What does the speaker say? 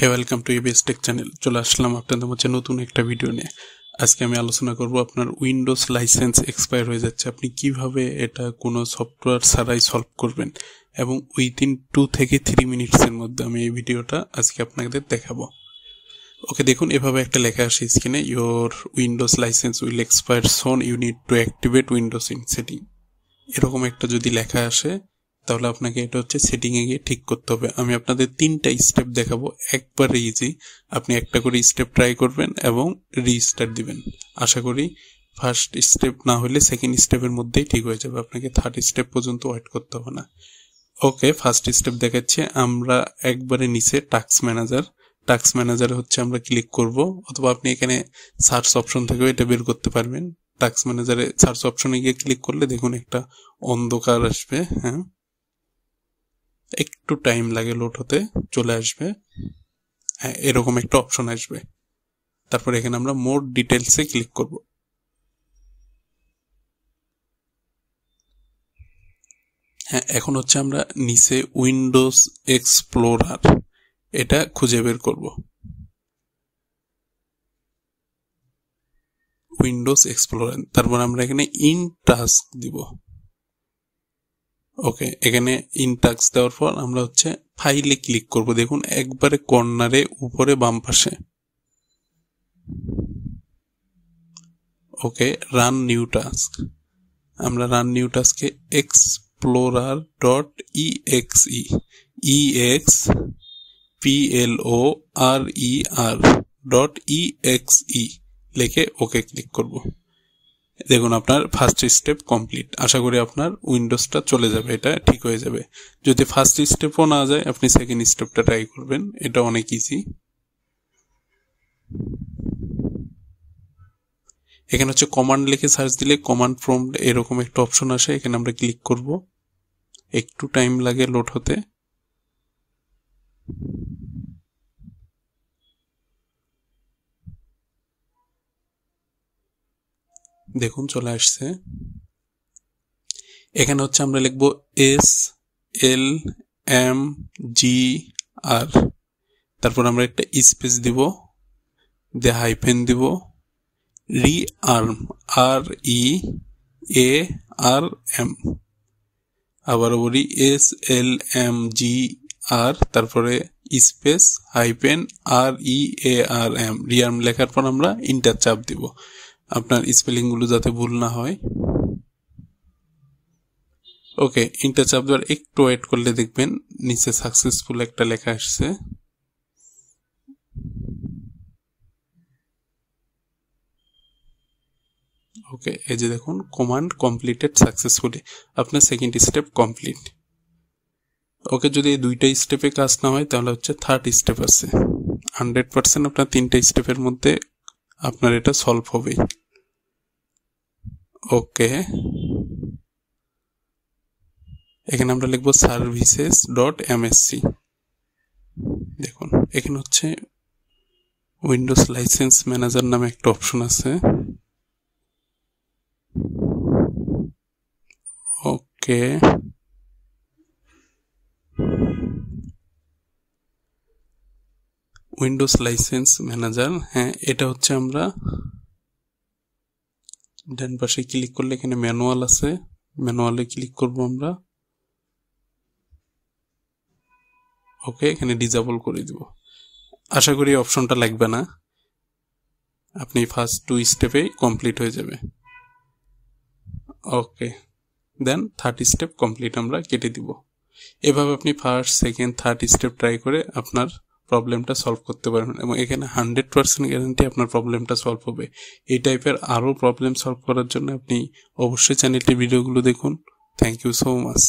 Hey welcome to ABS tech channel. চলে আসলাম আপনাদের মধ্যে নতুন একটা ভিডিও নিয়ে। আজকে আমি আলোচনা করব আপনার উইন্ডোজ লাইসেন্স এক্সপায়ার হয়ে যাচ্ছে, আপনি কিভাবে এটা কোনো সফটওয়্যার ছাড়াই সলভ করবেন এবং উইদিন 2 থেকে 3 মিনিটসের মধ্যে আমি এই ভিডিওটা আজকে আপনাদের দেখাবো। ওকে, দেখুন এভাবে একটা লেখা আসে স্ক্রিনে, your Windows license will expire soon, you need to activate Windows in setting. এরকম একটা যদি লেখা আসে তাহলে আপনাকে এটা হচ্ছে সেটিংয়ে গিয়ে ঠিক করতে হবে। আমি আপনাদের 3টা স্টেপ দেখাবো, একবারে ইজি। আপনি একটা করে স্টেপ ট্রাই করবেন এবং রিস্টার্ট দিবেন। আশা করি ফার্স্ট স্টেপ না হলে সেকেন্ড স্টেপের মধ্যেই ঠিক হয়ে যাবে, আপনাকে থার্ড স্টেপ পর্যন্ত ওয়েট করতে হবে না। ওকে, ফার্স্ট স্টেপ দেখাচ্ছে, আমরা একবারে নিচে টাস্ক ম্যানেজারে হচ্ছে আমরা ক্লিক করব, অথবা আপনি এখানে সার্চ অপশন থেকেও এটা বের করতে পারবেন। টাস্ক ম্যানেজারে সার্চ অপশনে গিয়ে ক্লিক করলে দেখুন একটা অন্ধকার আসবে, হ্যাঁ একটু টাইম লাগে লোড হতে, চলে আসবে, হ্যাঁ এরকম একটা অপশন আসবে। তারপর এখানে আমরা মোর ডিটেলসে ক্লিক করব। হ্যাঁ, এখন হচ্ছে আমরা নিচে উইন্ডোজ এক্সপ্লোরার এটা খুঁজে বের করব। উইন্ডোজ এক্সপ্লোরার, তারপর আমরা এখানে ইন টাস্ক দিব। ওকে, এখানে ইন টাস্ক দেওয়ার পর আমরা হচ্ছে ফাইলে ক্লিক করব। দেখুন একবারে কর্নারে উপরে বাম পাশে। ওকে, রান নিউ টাস্ক, আমরা রান নিউ টাস্কে explorer.exe লিখে ওকে ক্লিক করব। দেখুন আপনার ফার্স্ট স্টেপ কমপ্লিট। আশা করি আপনার উইন্ডোজটা চলে যাবে, এটা ঠিক হয়ে যাবে। যদি ফার্স্ট স্টেপও না যায় আপনি সেকেন্ড স্টেপটা ট্রাই করবেন, এটা অনেক ইজি। এখানে হচ্ছে কমান্ড লিখে সার্চ দিলে কমান্ড প্রম্পট এরকম একটা অপশন আসে, এখানে আমরা ক্লিক করব। একটু টাইম লাগে লোড হতে। দেখুন চলে আসছে। এখানে হচ্ছে আমরা লিখব SLMGR, তারপর আমরা একটা স্পেস দিব, দিয়ে হাইফেন দিব, রিআর্ম REARM, আবার বলি SLMGR, তারপরে স্পেস হাইফেন REARM, রিআর্ম লেখার পর আমরা ইন্টার চাপ দিব, আপনার স্পেলিংগুলো যাতে ভুল না হয়। ওকে, ইন্টার চাপ দেওয়ার একটু ওয়েট করলে দেখবেন নিচে সাকসেসফুল একটা লেখা আসছে। ওকে, এই যে দেখুন কমান্ড কমপ্লিটেড সাকসেসফুলি, আপনার সেকেন্ড স্টেপ কমপ্লিট। ওকে, যদি এই 2টা স্টেপে কাজ না হয় তাহলে হচ্ছে থার্ড স্টেপ আছে। 100% আপনার 3টা স্টেপের মধ্যে আপনার এটা সলভ হবে। ওকে, এখানে আমরা লিখবো services.msc। দেখুন এখানে হচ্ছে উইন্ডোজ লাইসেন্স ম্যানেজার নামে একটা অপশন আছে। ওকে, উইন্ডোজ লাইসেন্স ম্যানেজার, হ্যাঁ এটা হচ্ছে আমরা ডান পাশে ক্লিক করলে এখানে ম্যানুয়াল আছে, ম্যানুয়ালে ক্লিক করব আমরা। ওকে, এখানে ডিসেবল করে দিব। আশা করি অপশনটা লাগবে না, আপনি ফার্স্ট 2 স্টেপে কমপ্লিট হয়ে যাবে। ওকে, দেন থার্ড স্টেপ কমপ্লিট আমরা কেটে দিব। এভাবে আপনি first second third step try করে আপনার প্রবলেমটা সলভ করতে পারবেন এবং এখানে 100% গ্যারান্টি আপনার প্রবলেমটা সলভ হবে। এই টাইপের আরও প্রবলেম সলভ করার জন্য আপনি অবশ্যই চ্যানেলটির ভিডিওগুলো দেখুন। Thank you so much.